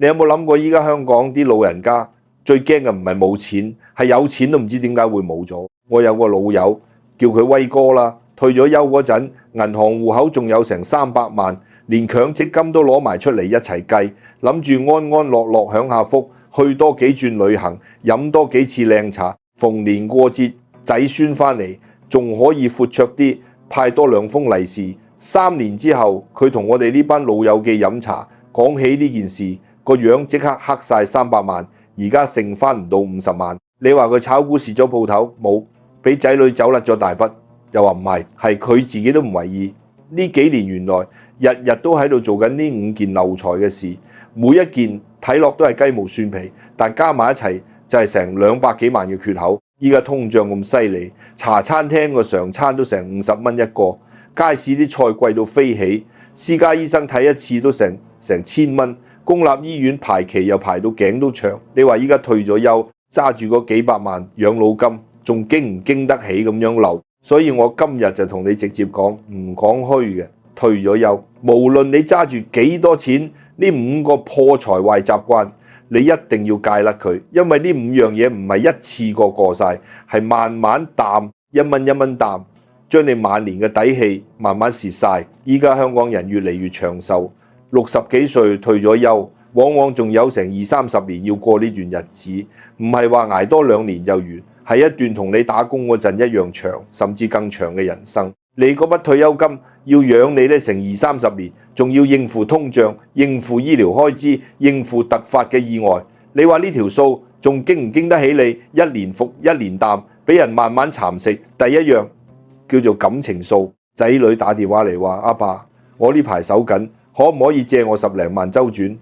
你有冇諗過依家香港啲老人家最驚嘅唔係冇錢，係有錢都唔知點解會冇咗。我有個老友叫佢威哥啦，退咗休嗰陣，銀行戶口仲有成300萬，連強積金都攞埋出嚟一齊計，諗住安安樂樂享下福，去多幾轉旅行，飲多幾次靚茶，逢年過節仔孫翻嚟，仲可以闊綽啲，派多2封利是。3年之後，佢同我哋呢班老友記飲茶，講起呢件事，個樣即刻黑晒300萬，而家剩翻唔到50萬。你話佢炒股蝕咗鋪頭冇？俾仔女走甩咗大筆，又話唔係，係佢自己都唔為意。呢幾年原來日日都喺度做緊呢5件漏財嘅事，每一件睇落都係雞毛蒜皮，但加埋一齊就係成200幾萬嘅缺口。依家通脹咁犀利，茶餐廳個常餐都成50蚊一個，街市啲菜貴到飛起，私家醫生睇一次都成1000蚊，公立醫院排期又排到頸都長。你話依家退咗休，揸住嗰幾百萬養老金，仲經唔經得起咁樣流？所以我今日就同你直接講，唔講虛嘅，退咗休，無論你揸住幾多錢，呢5個破財壞習慣，你一定要戒甩佢，因為呢5樣嘢唔係一次過晒，係慢慢淡，一蚊一蚊淡，將你晚年嘅底氣慢慢蝕晒。依家香港人越嚟越長壽，60幾歲退咗休，往往仲有成20-30年要過呢段日子，唔係話捱多2年就完，係一段同你打工嗰陣一樣長，甚至更長嘅人生。你嗰筆退休金要養你呢成20-30年，仲要應付通脹、應付醫療開支、應付突發嘅意外。你話呢條數仲經唔經得起你一年復一年淡，俾人慢慢蠶食？第一樣叫做感情數。仔女打電話嚟話：阿爸，我呢排手緊，可唔可以借我10零萬周轉？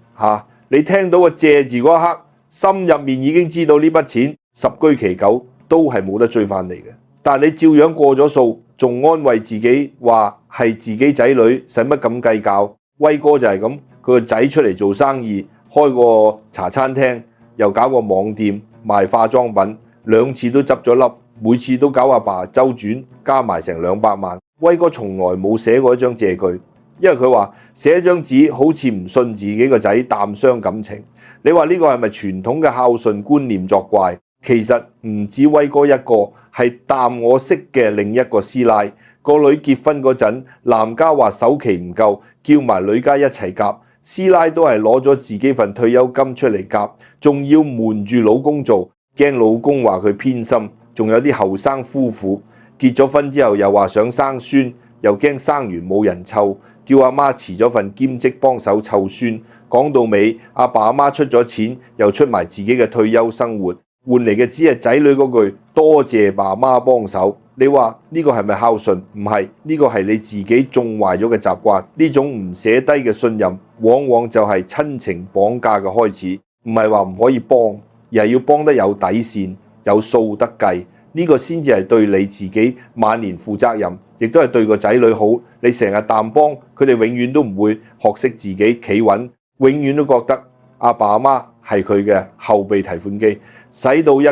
你聽到個借字嗰一刻，心入面已經知道呢筆錢十居其九都係冇得追翻嚟嘅。但你照樣過咗數，仲安慰自己話係自己仔女，使乜咁計較？威哥就係咁，佢個仔出嚟做生意，開個茶餐廳，又搞個網店賣化妝品，2次都執咗笠，每次都搞阿爸周轉，加埋成200萬。威哥從來冇寫過一張借據，因為佢話寫一張紙好似唔信自己個仔淡傷感情。你話呢個係咪傳統嘅孝順觀念作怪？其實唔止威哥一個，係淡我識嘅另一個師奶，個女結婚嗰陣，男家話首期唔夠，叫埋女家一齊夾，師奶都係攞咗自己份退休金出嚟夾，仲要瞞住老公做，驚老公話佢偏心。仲有啲後生夫婦結咗婚之後又話想生孫，又驚生完冇人湊，叫阿媽辭咗份兼職幫手湊孫。講到尾，阿爸阿媽出咗錢，又出埋自己嘅退休生活，換嚟嘅只係仔女嗰句多謝爸媽幫手。你話呢個係咪孝順？唔係，呢個係你自己種壞咗嘅習慣。呢種唔捨低嘅信任，往往就係親情綁架嘅開始。唔係話唔可以幫，而係要幫得有底線，有數得計。呢個先至係對你自己晚年負責任，亦都係對個仔女好。你成日淡幫，佢哋永遠都唔會學識自己企穩，永遠都覺得阿爸阿媽係佢嘅後備提款機，使到一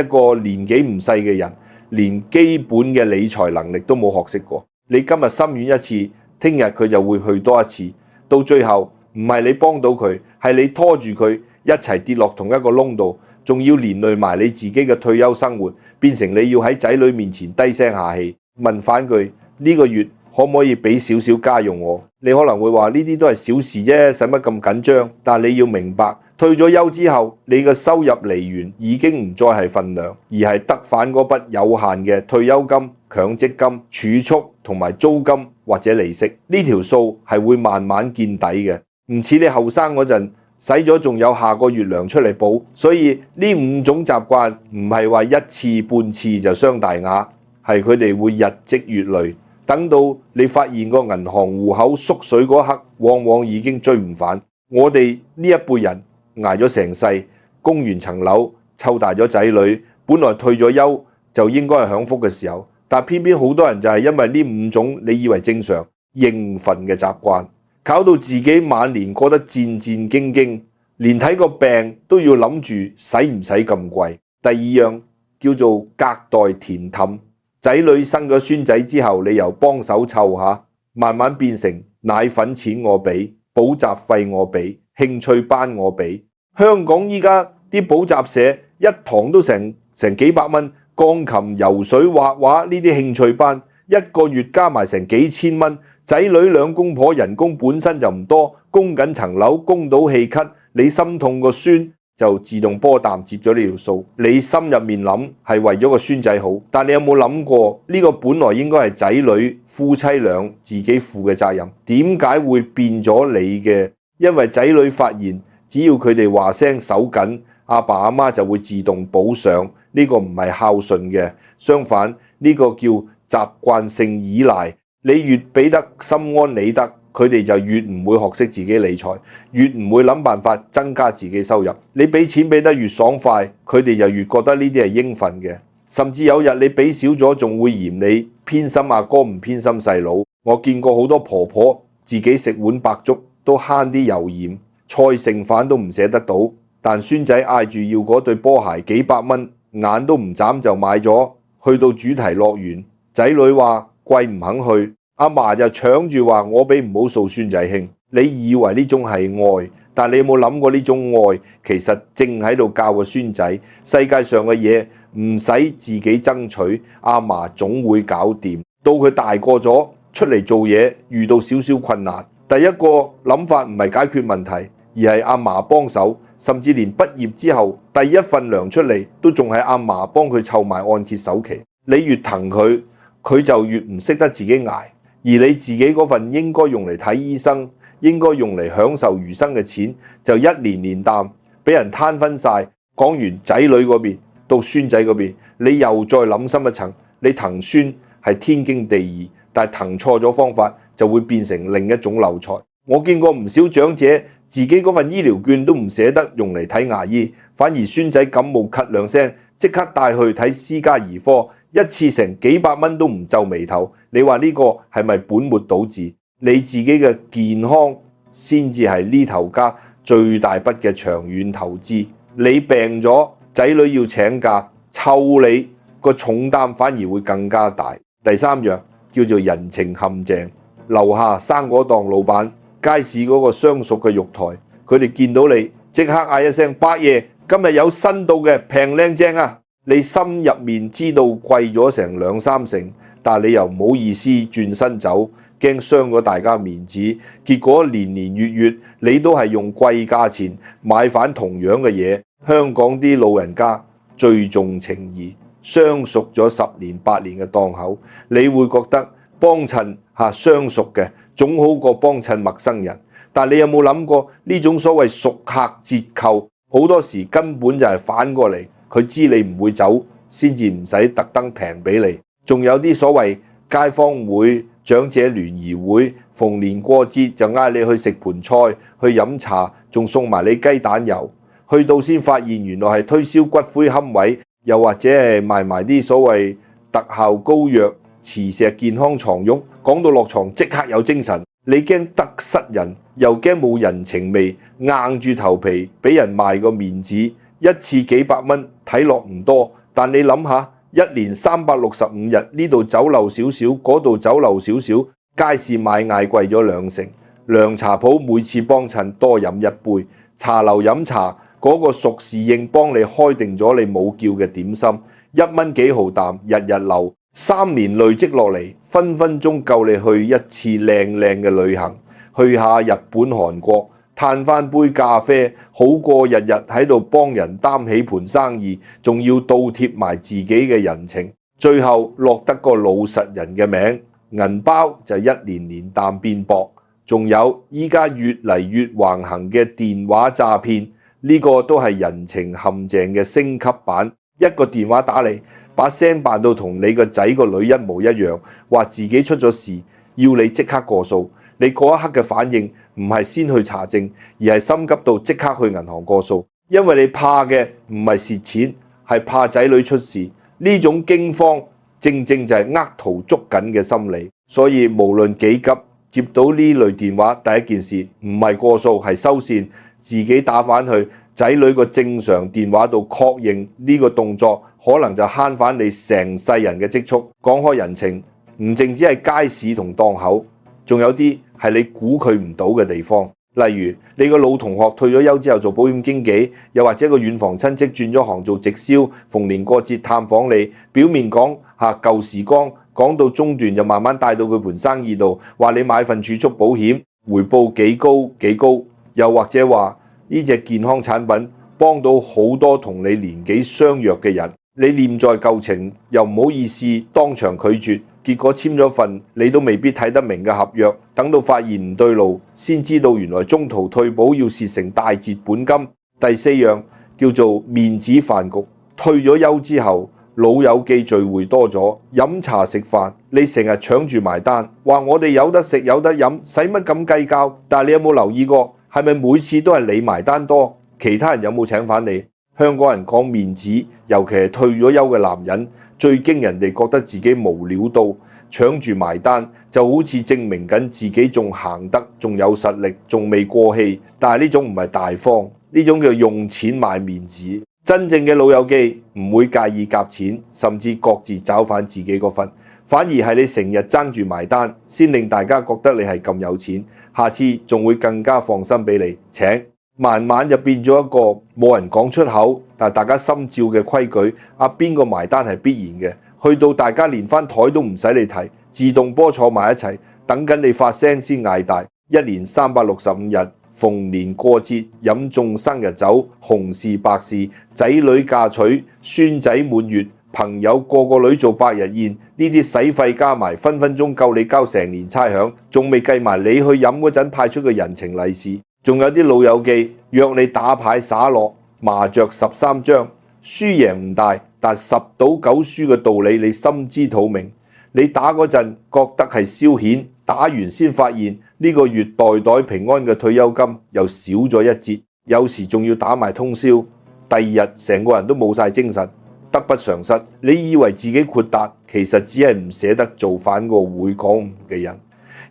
個年紀唔細嘅人，連基本嘅理財能力都冇學識過。你今日心軟一次，聽日佢就會去多一次，到最後唔係你幫到佢，係你拖住佢一齊跌落同一個窿度，仲要連累埋你自己嘅退休生活，變成你要喺仔女面前低聲下氣。問返句，呢個月可唔可以俾少少家用我？你可能會話呢啲都係小事啫，使乜咁緊張？但你要明白，退咗休之後，你嘅收入嚟源已經唔再係份糧，而係得返嗰筆有限嘅退休金、強積金、儲蓄同埋租金或者利息。呢條數係會慢慢見底嘅，唔似你後生嗰陣使咗仲有下個月糧出嚟補。所以呢5種習慣唔係話一次半次就傷大雅，係佢哋會日積月累。等到你發現個銀行戶口縮水嗰刻，往往已經追唔返。我哋呢一輩人捱咗成世，供完層樓，湊大咗仔女，本來退咗休就應該係享福嘅時候，但偏偏好多人就係因為呢5種你以為正常應份嘅習慣，搞到自己晚年過得戰戰兢兢，連睇個病都要諗住使唔使咁貴。第二樣叫做隔代填氹。仔女生咗孫仔之後，你由幫手湊下，慢慢變成奶粉錢我俾，補習費我俾，興趣班我俾。香港依家啲補習社一堂都成幾百蚊，鋼琴、游水、畫畫呢啲興趣班，一個月加埋成幾千蚊。仔女兩公婆人工本身就唔多，供緊層樓，供到氣咳，你心痛個孫就自動波淡接咗呢條數。你心入面諗係為咗個孫仔好，但你有冇諗過呢個本來應該係仔女夫妻倆自己負嘅責任，點解會變咗你嘅？因為仔女發現只要佢哋話聲手緊，阿爸阿媽就會自動補上，呢個唔係孝順嘅，相反呢個叫習慣性依賴。你越俾得心安理得，佢哋就越唔會學識自己理財，越唔會諗辦法增加自己收入。你俾錢俾得越爽快，佢哋就越覺得呢啲係應份嘅。甚至有日你俾少咗，仲會嫌你偏心阿哥唔偏心細佬。我見過好多婆婆自己食碗白粥都慳啲油鹽，菜剩飯都唔捨得倒，但孫仔嗌住要嗰對波鞋幾百蚊，眼都唔眨就買咗。去到主題樂園，仔女話貴唔肯去，阿嫲就搶住話我俾唔好數孫仔興。你以為呢種係愛，但你有冇諗過呢種愛其實正喺度教個孫仔，世界上嘅嘢唔使自己爭取，阿嫲總會搞掂。到佢大個咗出嚟做嘢，遇到少少困難，第一個諗法唔係解決問題，而係阿嫲幫手，甚至連畢業之後第一份糧出嚟都仲係阿嫲幫佢湊埋按揭首期。你越疼佢，佢就越唔識得自己捱，而你自己嗰份應該用嚟睇醫生，應該用嚟享受餘生嘅錢，就一年年淡，俾人攤分晒。講完仔女嗰邊，到孫仔嗰邊，你又再諗深一層，你疼孫係天經地義，但係騰錯咗方法，就會變成另一種漏財。我見過唔少長者自己嗰份醫療券都唔捨得用嚟睇牙醫，反而孫仔感冒咳兩聲，即刻帶去睇私家兒科，一次成幾百蚊都唔皺眉頭。你話呢個係咪本末倒置？你自己嘅健康先至係呢頭家最大筆嘅長遠投資。你病咗，仔女要請假，湊你個重擔反而會更加大。第三樣叫做人情陷阱。樓下生果檔老闆，街市嗰個相熟嘅肉台，佢哋見到你即刻嗌一聲伯爺，今日有新到嘅平靚正啊！你心入面知道貴咗成兩三成，但係你又唔好意思轉身走，驚傷咗大家面子。結果年年月月你都係用貴價錢買返同樣嘅嘢。香港啲老人家最重情義，相熟咗10年8年嘅檔口，你會覺得幫襯相熟嘅總好過幫襯陌生人。但你有冇諗過呢種所謂熟客折扣，好多時根本就係反過嚟，佢知你唔會走，先至唔使特登平俾你。仲有啲所謂街坊會、長者聯誼會，逢年過節就嗌你去食盤菜、去飲茶，仲送埋你雞蛋油。去到先發現原來係推銷骨灰龕位，又或者係賣埋啲所謂特效膏藥、磁石健康床褥，講到落床即刻有精神。你驚得失人，又驚冇人情味，硬住頭皮俾人賣個面子。一次幾百蚊睇落唔多，但你諗下，一年365日，呢度走漏少少，嗰度走漏少少，街市買嗌貴咗2成。涼茶鋪每次幫襯多飲一杯，茶樓飲茶嗰個熟侍應幫你開定咗你冇叫嘅點心，1蚊幾毫啖，日日流，3年累積落嚟，分分鐘夠你去一次靚靚嘅旅行，去下日本韓國，嘆翻杯咖啡，好過日日喺度幫人擔起盤生意，仲要倒貼埋自己嘅人情，最後落得個老實人嘅名，銀包就一年年淡變薄。仲有依家越嚟越橫行嘅電話詐騙。呢個都係人情陷阱嘅升級版，一個電話打嚟，把聲扮到同你個仔個女一模一樣，話自己出咗事，要你即刻過數。你嗰一刻嘅反應唔係先去查證，而係心急到即刻去銀行過數，因為你怕嘅唔係蝕錢，係怕仔女出事。呢種驚慌正正就係呃圖捉緊嘅心理。所以無論幾急，接到呢類電話，第一件事唔係過數，係收線。自己打返去仔女個正常電話度確認呢個動作，可能就慳返你成世人嘅積蓄。講開人情，唔淨止係街市同檔口，仲有啲係你估佢唔到嘅地方。例如你個老同學退咗休之後做保險經紀，又或者個遠房親戚轉咗行做直銷，逢年過節探訪你，表面講舊時光，講到中段就慢慢帶到佢盤生意度，話你買份儲蓄保險，回報幾高幾高，又或者話呢隻健康產品幫到好多同你年紀相若嘅人，你念在舊情又唔好意思當場拒絕。結果簽咗份你都未必睇得明嘅合約，等到發現唔對路，先知道原來中途退保要蝕成大截本金。第四樣叫做面子飯局，退咗休之後，老友記聚會多咗，飲茶食飯，你成日搶住埋單，話我哋有得食有得飲，使乜咁計較？但係你有冇留意過，係咪每次都係你埋單多，其他人有冇請返你？香港人講面子，尤其係退咗休嘅男人，最驚人哋覺得自己無料到搶住埋單，就好似證明緊自己仲行得，仲有實力，仲未過氣。但係呢種唔係大方，呢種叫用錢買面子。真正嘅老友記唔會介意夾錢，甚至各自找返自己嗰份，反而係你成日爭住埋單，先令大家覺得你係咁有錢，下次仲會更加放心俾你請。慢慢就變咗一個冇人講出口，但大家心照嘅規矩。邊個埋單係必然嘅，去到大家連翻台都唔使你提，自動波坐埋一齊，等緊你發聲先嗌大。一年365日，逢年過節飲眾生日酒，紅事白事，仔女嫁娶，孫仔滿月，朋友個個女做百日宴，呢啲使費加埋，分分鐘夠你交成年差餉，仲未計埋你去飲嗰陣派出嘅人情利是。仲有啲老友記約你打牌耍落麻雀13張，輸贏唔大，但10賭9輸嘅道理你心知肚明。你打嗰陣覺得係消遣，打完先發現呢個月代代平安嘅退休金又少咗一截，有時仲要打埋通宵，第二日成個人都冇晒精神，得不償失。你以為自己豁達，其實只係唔捨得做反個會講嘅人，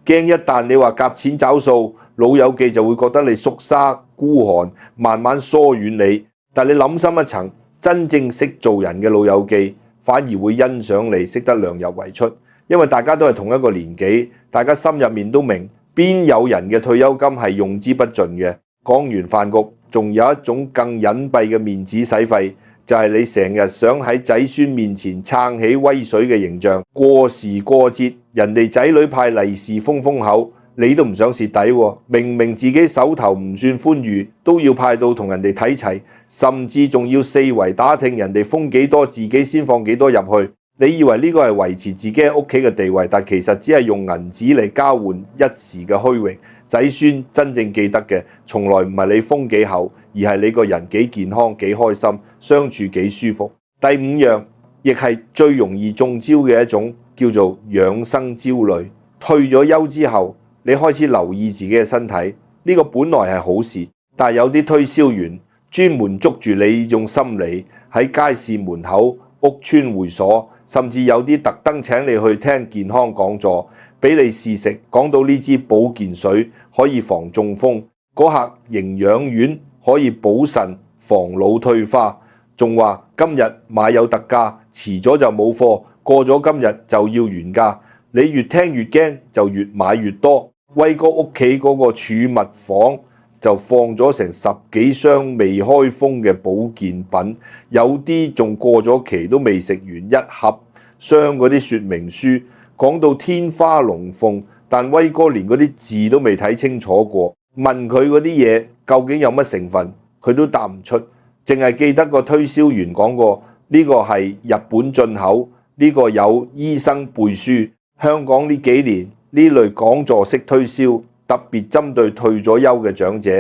驚一旦你話夾錢找數，老友記就會覺得你縮沙孤寒，慢慢疏遠你。但你諗深一層，真正識做人嘅老友記反而會欣賞你識得量入為出，因為大家都係同一個年紀，大家心入面都明邊有人嘅退休金係用之不盡嘅。講完飯局，仲有一種更隱蔽嘅面子使費，就係你成日想喺仔孫面前撐起威水嘅形象。過時過節，人哋仔女派利是封口，你都唔想蝕底喎，明明自己手頭唔算寬裕，都要派到同人哋睇齊，甚至仲要四圍打聽人哋封幾多，自己先放幾多入去。你以為呢個係維持自己喺屋企嘅地位，但其實只係用銀紙嚟交換一時嘅虛榮。仔孫真正記得嘅，從來唔係你封幾厚，而係你個人幾健康、幾開心，相處幾舒服。第五樣，亦係最容易中招嘅一種，叫做養生焦慮。退咗休之後，你開始留意自己嘅身體，呢個本來係好事，但係有啲推銷員專門捉住你呢種心理，喺街市門口、屋邨會所，甚至有啲特登請你去聽健康講座，俾你試食，講到呢支保健水可以防中風，嗰盒營養丸可以補腎防老退化，仲話今日買有特價，遲咗就冇貨，過咗今日就要原價。你越聽越驚，就越買越多。威哥屋企嗰個儲物房就放咗成10幾箱未開封嘅保健品，有啲仲過咗期都未食完，一盒箱嗰啲說明書講到天花龍鳳，但威哥連嗰啲字都未睇清楚過，問佢嗰啲嘢究竟有乜成分，佢都答唔出，淨係記得個推銷員講過呢個係日本進口，呢個有醫生背書。香港呢幾年呢類講座式推銷，特別針對退咗休嘅長者，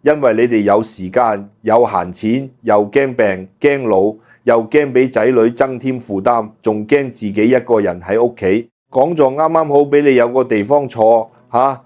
因為你哋有時間、有閒錢，又驚病、驚老，又驚俾仔女增添負擔，仲驚自己一個人喺屋企。講座啱啱好俾你有個地方坐，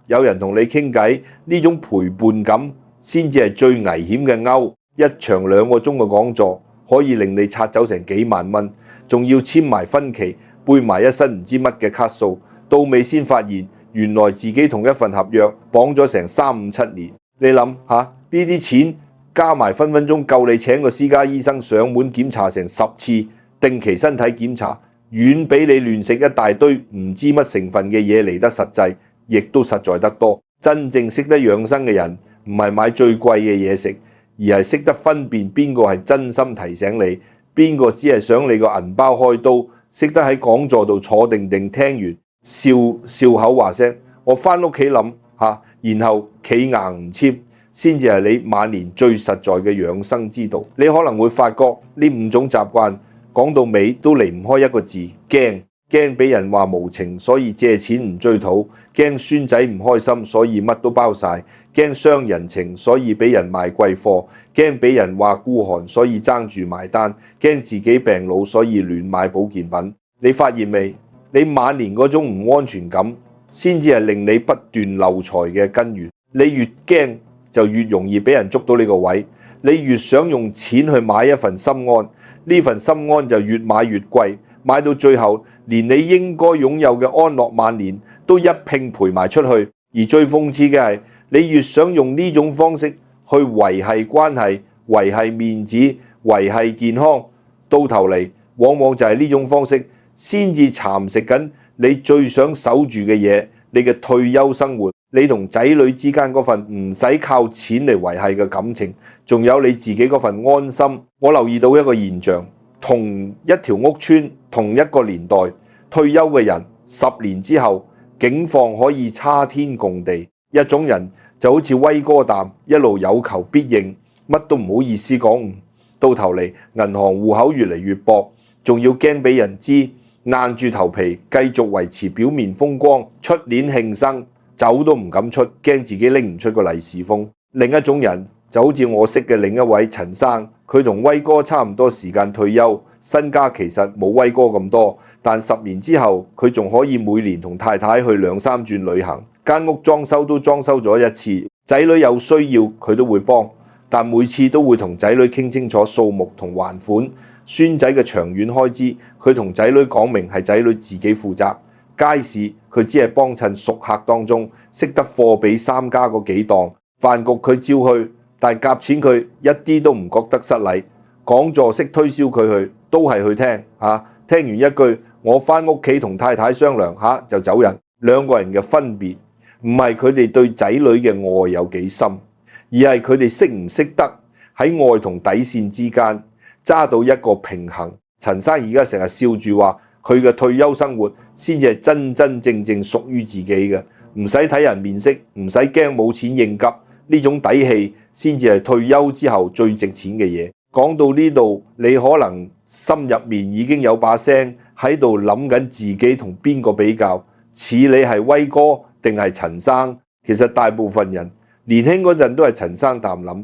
有人同你傾偈，呢種陪伴感先至係最危險嘅勾。一場2個鐘嘅講座，可以令你拆走成幾萬蚊，仲要簽埋分期，背埋一身唔知乜嘅卡數，到尾先發現原來自己同一份合約綁咗成3、5、7年。你諗下，呢啲錢加埋分分鐘夠你請個私家醫生上門檢查成10次，定期身體檢查，遠比你亂食一大堆唔知乜成分嘅嘢嚟得實際，亦都實在得多。真正識得養生嘅人，唔係買最貴嘅嘢食，而係識得分辨邊個係真心提醒你，邊個只係想你個銀包開刀，識得喺講座度坐定定聽完笑口話聲，我返屋企諗下，然後企硬唔簽，先至係你晚年最實在嘅養生之道。你可能會發覺呢5種習慣講到尾都離唔開一個字：驚。驚俾人話無情，所以借錢唔追討；驚孫仔唔開心，所以乜都包晒；驚傷人情，所以俾人賣貴貨；驚俾人話孤寒，所以爭住埋單；驚自己病老，所以亂買保健品。你發現未？你晚年嗰種唔安全感，先至係令你不斷漏財嘅根源。你越驚，就越容易俾人捉到呢個位；你越想用錢去買一份心安，呢份心安就越買越貴，買到最後，連你應該擁有嘅安樂晚年都一併賠埋出去。而最諷刺嘅係，你越想用呢種方式去維繫關係、維繫面子、維繫健康，到頭嚟往往就係呢種方式先至蠶食緊你最想守住嘅嘢，你嘅退休生活，你同仔女之間嗰份唔使靠錢嚟維繫嘅感情，仲有你自己嗰份安心。我留意到一個現象，同一條屋村、同一個年代退休嘅人10年之後境況可以差天共地。一種人就好似威哥啖，一路有求必應，乜都唔好意思講，到頭嚟銀行戶口越嚟越薄，仲要驚俾人知，硬住頭皮繼續維持表面風光，出年慶生走都唔敢出，驚自己拎唔出個利是封。另一種人就好似我識嘅另一位陳生，佢同威哥差唔多時間退休，身家其實冇威哥咁多，但10年之後佢仲可以每年同太太去2、3轉旅行，間屋裝修都裝修咗1次，仔女有需要佢都會幫，但每次都會同仔女傾清楚數目同還款，孫仔嘅長遠開支佢同仔女講明係仔女自己負責，街市佢只係幫襯熟客當中識得貨比三家嗰幾檔，飯局佢照去，但夾錢佢一啲都唔覺得失禮，講座識推銷佢去都係去聽聽完一句我返屋企同太太商量就走人。兩個人嘅分別唔係佢哋對仔女嘅愛有幾深，而係佢哋識唔識得喺愛同底線之間揸到一個平衡。陳生而家成日笑住話佢嘅退休生活先至係真真正正屬於自己嘅，唔使睇人面色，唔使驚冇錢應急，呢種底氣先至係退休之後最值錢嘅嘢。講到呢度，你可能心入面已經有把聲喺度諗緊自己同邊個比較，似你係威哥定係陳生。其實大部分人年輕嗰陣都係陳生啖諗，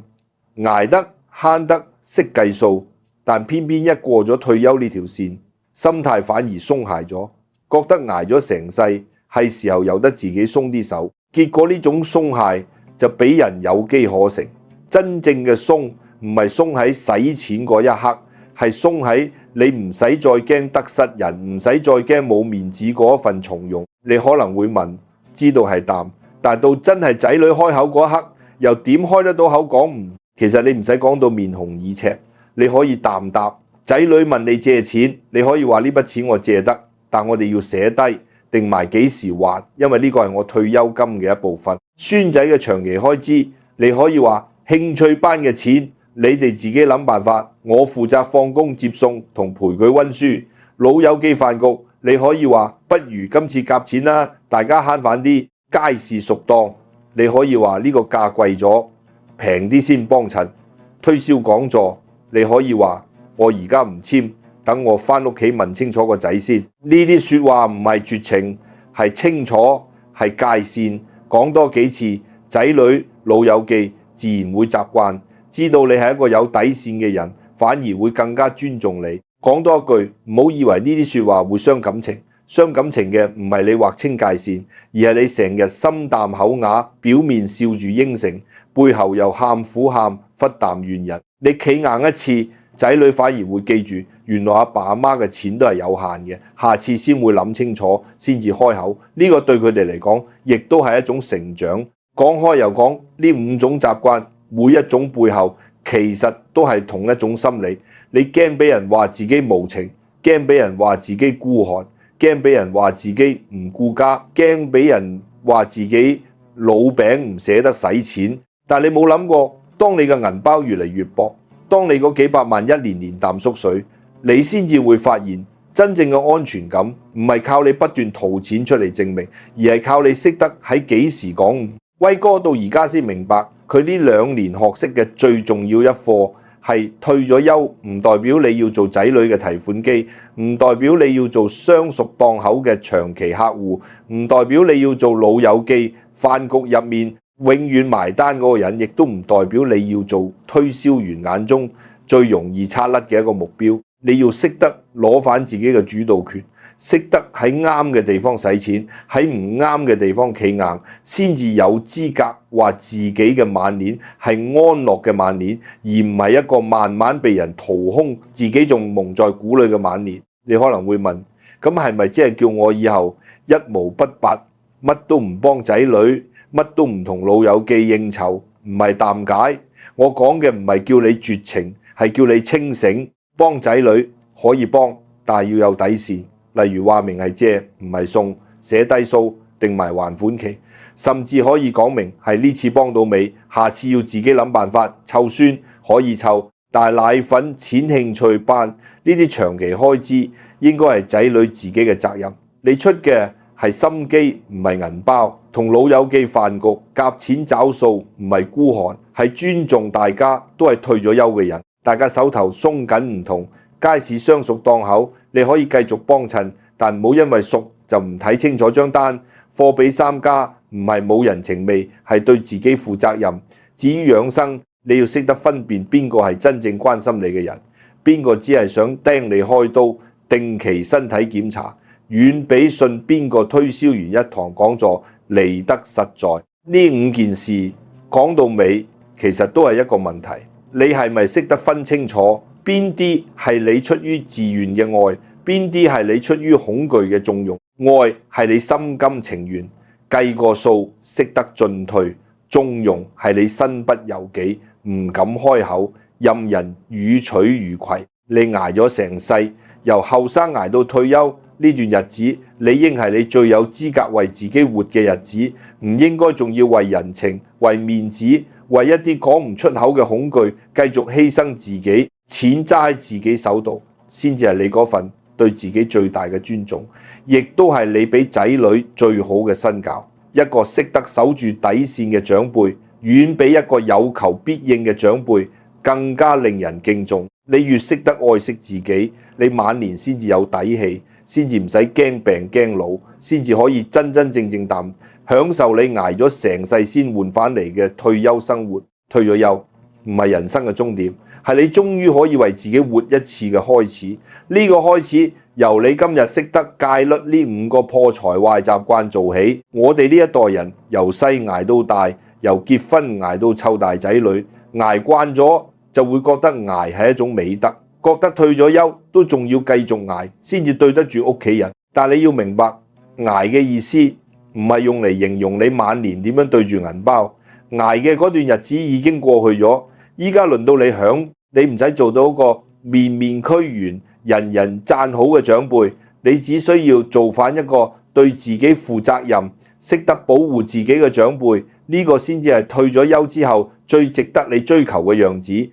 捱得慳得識計數，但偏偏一過咗退休呢條線，心態反而鬆懈咗，覺得捱咗成世係時候由得自己鬆啲手，結果呢種鬆懈就俾人有機可乘。真正嘅鬆唔係鬆喺使錢嗰一刻，係鬆喺你唔使再驚得失人，唔使再驚冇面子嗰一份從容。你可能會問，知道係淡，但到真係仔女開口嗰一刻，又點開得到口講唔？其實你唔使講到面紅耳赤，你可以淡答。仔女問你借錢，你可以話呢筆錢我借得，但我哋要寫低定埋幾時還，因為呢個係我退休金嘅一部分。孫仔嘅長期開支，你可以話興趣班嘅錢你哋自己諗辦法，我負責放工接送同陪佢溫書。老友記飯局，你可以話不如今次夾錢啦，大家慳返啲。街市熟檔，你可以話呢個價貴咗，平啲先幫襯。推銷講座，你可以話我而家唔簽，等我返屋企問清楚個仔先。呢啲說話唔係絕情，係清楚，係界線。講多幾次，仔女老友記自然會習慣，知道你係一個有底線嘅人，反而會更加尊重你。講多一句，唔好以為呢啲說話會傷感情，傷感情嘅唔係你劃清界線，而係你成日心淡口啞，表面笑住應承，背後又喊苦喊忽啖怨人。你企硬一次，仔女反而會記住，原來阿爸阿媽嘅錢都係有限嘅，下次先會諗清楚先至開口。呢個對佢哋嚟講，亦都係一種成長。講開又講，呢5種習慣，每一種背後其實都係同一種心理。你驚俾人話自己無情，驚俾人話自己孤寒，驚俾人話自己唔顧家，驚俾人話自己老餅唔捨得使錢，但係你冇諗過，當你嘅銀包越嚟越薄，當你嗰幾百萬一年年淡縮水，你先至會發現真正嘅安全感唔係靠你不斷掏錢出嚟證明，而係靠你識得喺幾時講。威哥到而家先明白，佢呢2年學識嘅最重要一課係退咗休唔代表你要做仔女嘅提款機，唔代表你要做相熟檔口嘅長期客戶，唔代表你要做老友記，飯局入面永遠埋單嗰個人，亦都唔代表你要做推銷員眼中最容易拆甩嘅一個目標。你要識得攞返自己嘅主導權，識得喺啱嘅地方使錢，喺唔啱嘅地方企硬，先至有資格話自己嘅晚年係安樂嘅晚年，而唔係一個慢慢被人掏空，自己仲蒙在鼓裏嘅晚年。你可能會問，咁係咪即係叫我以後一毛不拔，乜都唔幫仔女，乜都唔同老友記應酬？唔係淡解，我講嘅唔係叫你絕情，係叫你清醒。幫仔女可以幫，但係要有底線。例如話明係借唔係送，寫低數定埋還款期，甚至可以講明係呢次幫到尾，下次要自己諗辦法湊孫可以湊，但係奶粉、錢興趣班呢啲長期開支應該係仔女自己嘅責任。你出嘅係心機，唔係銀包。同老友記飯局夾錢找數，唔係孤寒，係尊重大家都係退咗休嘅人。大家手頭鬆緊唔同，街市相熟檔口你可以繼續幫襯，但唔好因為熟就唔睇清楚張單。貨比三家唔係冇人情味，係對自己負責任。至於養生，你要識得分辨邊個係真正關心你嘅人，邊個只係想釘你開刀。定期身體檢查遠比信邊個推銷完一堂講座嚟得實在。呢5件事講到尾，其實都係一個問題。你係咪識得分清楚邊啲係你出於自願嘅愛，邊啲係你出於恐懼嘅縱容？愛係你心甘情願，計個數，識得進退；縱容係你身不由己，唔敢開口，任人予取予攜。你捱咗成世，由後生捱到退休呢段日子，理應係你最有資格為自己活嘅日子，唔應該仲要為人情、為面子、為一啲講唔出口嘅恐懼，繼續犧牲自己。錢揸喺自己手度，先至係你嗰份對自己最大嘅尊重，亦都係你俾仔女最好嘅身教。一個識得守住底線嘅長輩，遠比一個有求必應嘅長輩更加令人敬重。你越識得愛惜自己，你晚年先至有底氣，先至唔使驚病驚老，先至可以真真正正咁享受你捱咗成世先換返嚟嘅退休生活。退咗休唔係人生嘅終點，係你終於可以為自己活一次嘅開始。呢個開始由你今日識得戒甩呢5個破財壞習慣做起。我哋呢一代人由細捱到大，由結婚捱到湊大仔女，捱慣咗就會覺得捱係一種美德，覺得退咗休都仲要繼續捱先至對得住屋企人。但你要明白，捱嘅意思唔係用嚟形容你晚年點樣對住銀包，捱嘅嗰段日子已經過去咗。依家輪到你享，你唔使做到一個面面俱圓、人人讚好嘅長輩，你只需要做返一個對自己負責任、識得保護自己嘅長輩，呢個先至係退咗休之後最值得你追求嘅樣子。